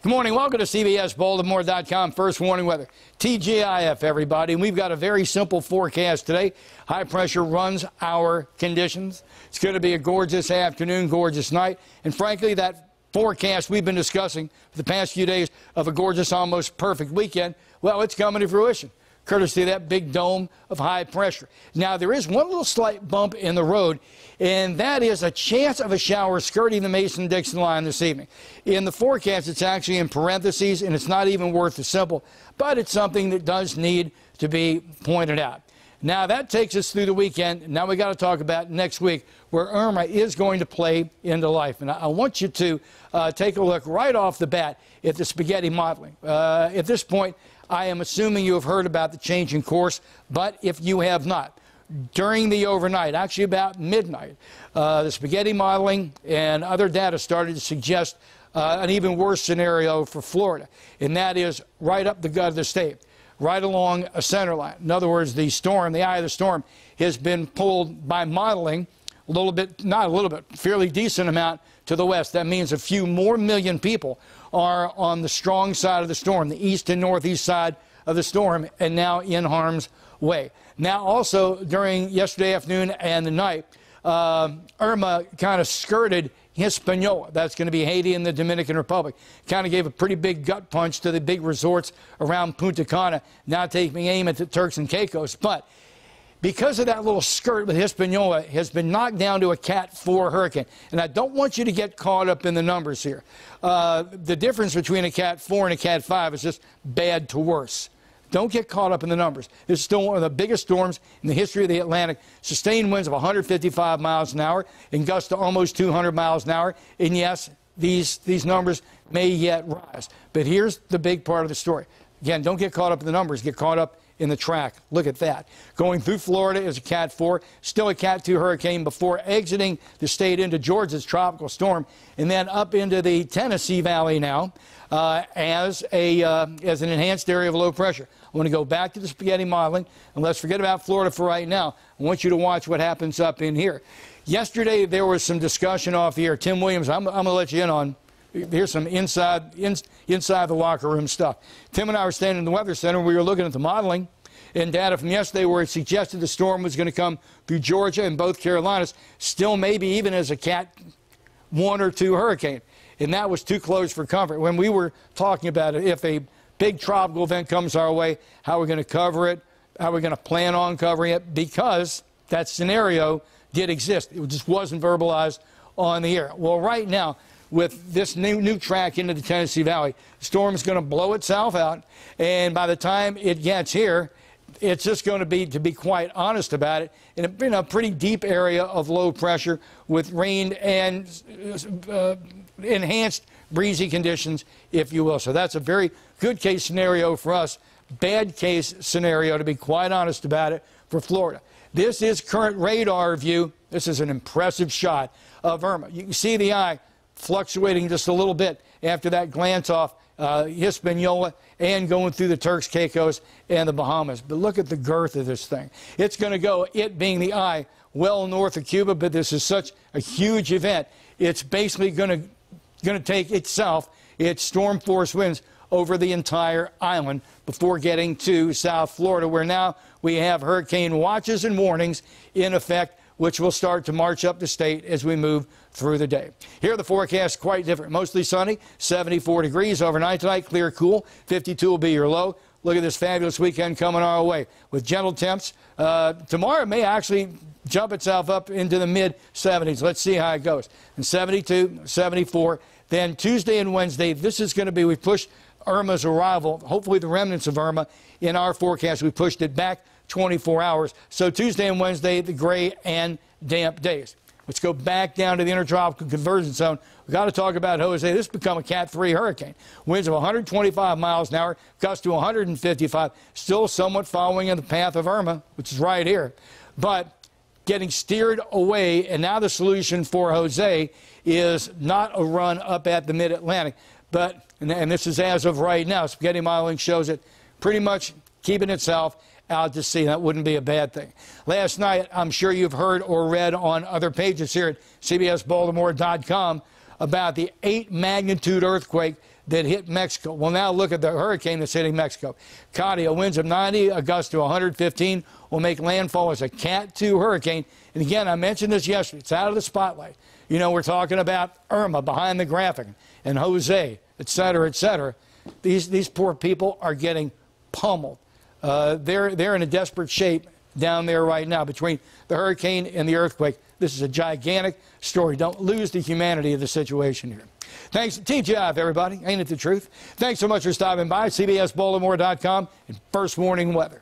Good morning. Welcome to CBSBaltimore.com. First warning weather. TGIF, everybody. And we've got a very simple forecast today. High pressure runs our conditions. It's going to be a gorgeous afternoon, gorgeous night. And frankly, that forecast we've been discussing for the past few days of a gorgeous, almost perfect weekend, well, it's coming to fruition, courtesy of that big dome of high pressure. Now, there is one little slight bump in the road, and that is a chance of a shower skirting the Mason-Dixon line this evening. In the forecast, it's actually in parentheses, and it's not even worth the symbol, but it's something that does need to be pointed out. Now, that takes us through the weekend. Now we got to talk about next week, where Irma is going to play into life. And I want you to take a look right off the bat at the spaghetti modeling. At this point, I am assuming you have heard about the change in course, but if you have not, during the overnight, actually about midnight, the spaghetti modeling and other data started to suggest an even worse scenario for Florida, and that is right up the gut of the state, right along a center line. In other words, the storm, the eye of the storm, has been pulled by modeling a little bit, not a little bit, fairly decent amount to the west. That means a few more million people are on the strong side of the storm, the east and northeast side of the storm, and now in harm's way. Now, also, during yesterday afternoon and the night, Irma kind of skirted Hispaniola. That's going to be Haiti and the Dominican Republic. Kind of gave a pretty big gut punch to the big resorts around Punta Cana, now taking aim at the Turks and Caicos. But because of that little skirt with Hispaniola, has been knocked down to a Cat 4 hurricane. And I don't want you to get caught up in the numbers here. The difference between a Cat 4 and a Cat 5 is just bad to worse. Don't get caught up in the numbers. This is still one of the biggest storms in the history of the Atlantic. Sustained winds of 155 miles an hour and gusts to almost 200 miles an hour. And yes, these numbers may yet rise. But here's the big part of the story. Again, don't get caught up in the numbers. Get caught up in the track. Look at that. Going through Florida is a Cat 4, still a Cat 2 hurricane before exiting the state into Georgia's tropical storm, and then up into the Tennessee Valley now as an enhanced area of low pressure. I want to go back to the spaghetti modeling, and let's forget about Florida for right now. I want you to watch what happens up in here. Yesterday, there was some discussion off the air. Tim Williams, I'm going to let you in on. Here's some inside the locker room stuff. Tim and I were standing in the Weather Center. We were looking at the modeling and data from yesterday where it suggested the storm was going to come through Georgia and both Carolinas, still maybe even as a Cat 1 or 2 hurricane. And that was too close for comfort. When we were talking about it, if a big tropical event comes our way, how we're going to cover it, how we're going to plan on covering it, because that scenario did exist. It just wasn't verbalized on the air. Well, right now, with this new track into the Tennessee Valley, the storm's going to blow itself out, and by the time it gets here, it's just going to be quite honest about it, in a pretty deep area of low pressure with rain and enhanced breezy conditions, if you will. So that's a very good case scenario for us, bad case scenario, to be quite honest about it, for Florida. This is current radar view. This is an impressive shot of Irma. You can see the eye fluctuating just a little bit after that glance off Hispaniola and going through the Turks, Caicos, and the Bahamas. But look at the girth of this thing. It's going to go, it being the eye, well north of Cuba, but this is such a huge event. It's basically going to take itself, its storm force winds, over the entire island before getting to South Florida, where now we have hurricane watches and warnings in effect, which will start to march up the state as we move through the day. Here, the forecast quite different. Mostly sunny, 74 degrees overnight tonight, clear, cool. 52 will be your low. Look at this fabulous weekend coming our way with gentle temps. Tomorrow may actually jump itself up into the mid-70s. Let's see how it goes. And 72, 74. Then Tuesday and Wednesday, this is going to be, we pushed Irma's arrival, hopefully the remnants of Irma, in our forecast. We pushed it back 24 hours. So Tuesday and Wednesday, the gray and damp days. Let's go back down to the intertropical convergence zone. We've got to talk about Jose. This has become a Cat 3 hurricane. Winds of 125 miles an hour, gusts to 155. Still somewhat following in the path of Irma, which is right here. But getting steered away, and now the solution for Jose is not a run up at the mid-Atlantic, but, and this is as of right now, spaghetti modeling shows it pretty much keeping itself out to sea. That wouldn't be a bad thing. Last night, I'm sure you've heard or read on other pages here at CBSBaltimore.com about the 8 magnitude earthquake that hit Mexico. Well, now look at the hurricane that's hitting Mexico. Katia, winds of 90, a gust to 115, will make landfall as a Cat 2 hurricane. And again, I mentioned this yesterday. It's out of the spotlight. You know, we're talking about Irma behind the graphic and Jose, et cetera, et cetera. These poor people are getting pummeled. They're in a desperate shape down there right now between the hurricane and the earthquake. This is a gigantic story. Don't lose the humanity of the situation here. Thanks to TGIF, everybody. Ain't it the truth? Thanks so much for stopping by. CBSBaltimore.com and First Warning Weather.